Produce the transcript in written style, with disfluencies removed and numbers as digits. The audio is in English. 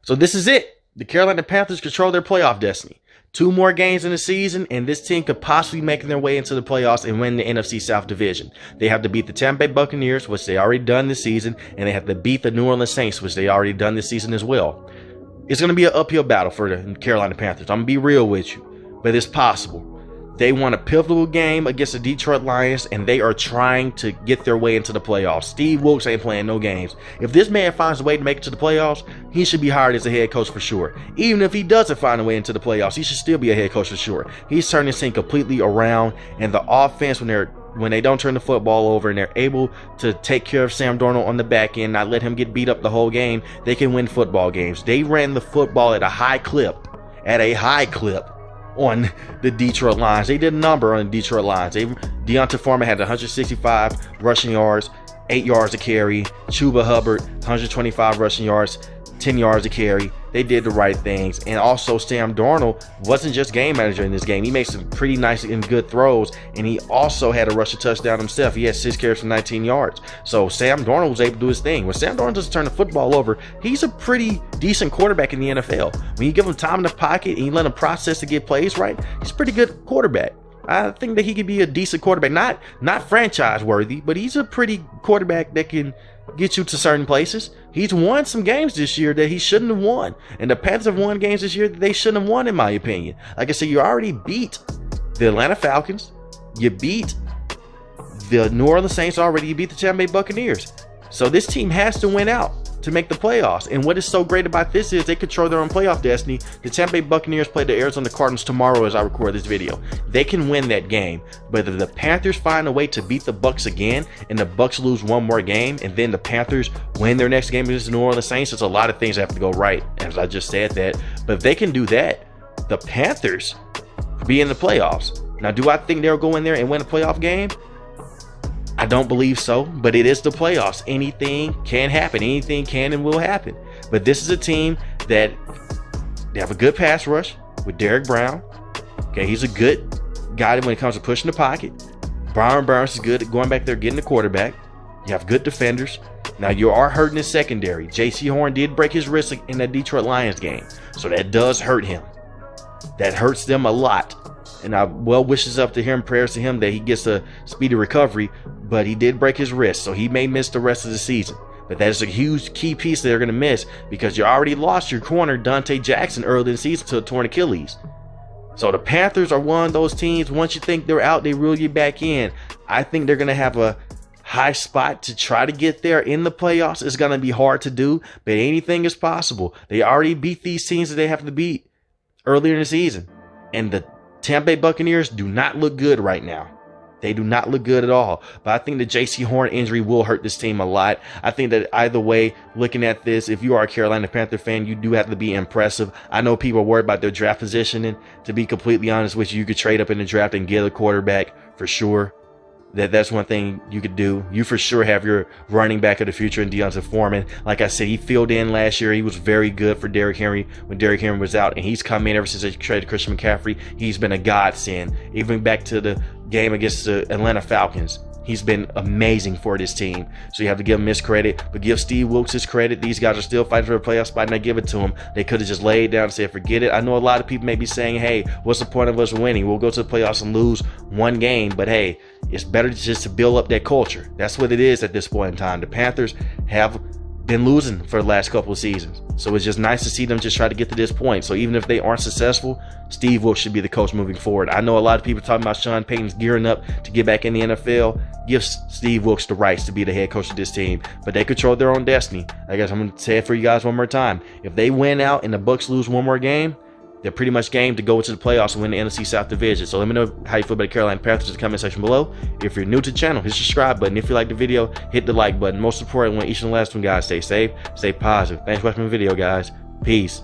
So this is it. The Carolina Panthers control their playoff destiny. 2 more games in the season, and this team could possibly make their way into the playoffs and win the NFC South Division. They have to beat the Tampa Bay Buccaneers, which they already done this season, and they have to beat the New Orleans Saints, which they already done this season as well. It's going to be an uphill battle for the Carolina Panthers. I'm going to be real with you, but it's possible. They won a pivotal game against the Detroit Lions, and they are trying to get their way into the playoffs. Steve Wilks ain't playing no games. If this man finds a way to make it to the playoffs, he should be hired as a head coach for sure. Even if he doesn't find a way into the playoffs, he should still be a head coach for sure. He's turning this thing completely around, and the offense, when they don't turn the football over and they're able to take care of Sam Darnold on the back end, not let him get beat up the whole game, they can win football games. They ran the football at a high clip, on the Detroit Lions. They did a number on the Detroit Lions. Deonta Foreman had 165 rushing yards, 8 yards a carry. Chuba Hubbard, 125 rushing yards, 10 yards a carry. They did the right things. And also Sam Darnold wasn't just game manager in this game. He made some pretty nice and good throws, and he also had a rushing touchdown himself. He had 6 carries for 19 yards. So Sam Darnold was able to do his thing. When Sam Darnold doesn't turn the football over, he's a pretty decent quarterback in the NFL. When you give him time in the pocket and you let him process to get plays right, he's a pretty good quarterback. I think that he could be a decent quarterback. Not franchise worthy, but he's a pretty quarterback that can get you to certain places. He's won some games this year that he shouldn't have won. And the Panthers have won games this year that they shouldn't have won, in my opinion. Like I said, you already beat the Atlanta Falcons. You beat the New Orleans Saints already. You beat the Tampa Bay Buccaneers. So this team has to win out to make the playoffs. And what is so great about this is they control their own playoff destiny. The Tampa Bay Buccaneers play the Arizona Cardinals tomorrow as I record this video. They can win that game. But if the Panthers find a way to beat the Bucs again and the Bucs lose one more game and then the Panthers win their next game against the New Orleans Saints, there's a lot of things that have to go right, as I just said that. But if they can do that, the Panthers be in the playoffs. Now, do I think they'll go in there and win a playoff game? I don't believe so, but it is the playoffs. Anything can happen. Anything can and will happen. But this is a team that they have a good pass rush with Derrick Brown. Okay, he's a good guy when it comes to pushing the pocket. Brian Burns is good at going back there getting the quarterback. You have good defenders. Now, you are hurting his secondary. J.C. Horn did break his wrist in that Detroit Lions game, so that does hurt him. That hurts them a lot. And I well wishes up to him, prayers to him that he gets a speedy recovery, but he did break his wrist, so he may miss the rest of the season. But that is a huge key piece that they're going to miss because you already lost your corner, Dante Jackson, early in the season to a torn Achilles. So the Panthers are one of those teams, once you think they're out, they reel you back in. I think they're going to have a high spot to try to get there in the playoffs. It's going to be hard to do, but anything is possible. They already beat these teams that they have to beat earlier in the season. And the Tampa Bay Buccaneers do not look good right now. They do not look good at all. But I think the J.C. Horn injury will hurt this team a lot. I think that either way, looking at this, if you are a Carolina Panther fan, you do have to be impressive. I know people are worried about their draft positioning. To be completely honest with you, you could trade up in the draft and get a quarterback for sure. That's one thing you could do. You for sure have your running back of the future in Deonta Foreman. Like I said, he filled in last year. He was very good for Derrick Henry when Derrick Henry was out, and he's come in ever since they traded Christian McCaffrey. He's been a godsend. Even back to the game against the Atlanta Falcons, he's been amazing for this team. So you have to give him his credit, but give Steve Wilks his credit. These guys are still fighting for a playoff spot, and I give it to him. They could have just laid down and said, forget it. I know a lot of people may be saying, hey, what's the point of us winning? We'll go to the playoffs and lose one game, but hey, it's better just to build up that culture. That's what it is at this point in time. The Panthers have been losing for the last couple of seasons. So it's just nice to see them just try to get to this point. So even if they aren't successful, Steve Wilks should be the coach moving forward. I know a lot of people talking about Sean Payton's gearing up to get back in the NFL. Give Steve Wilks the rights to be the head coach of this team. But they control their own destiny. I guess I'm going to say it for you guys one more time. If they win out and the Bucs lose one more game, they're pretty much game to go into the playoffs and win the NFC South Division. So let me know how you feel about the Carolina Panthers in the comment section below. If you're new to the channel, hit the subscribe button. If you like the video, hit the like button. Most importantly, each and the last one, guys, stay safe, stay positive. Thanks for watching my video, guys. Peace.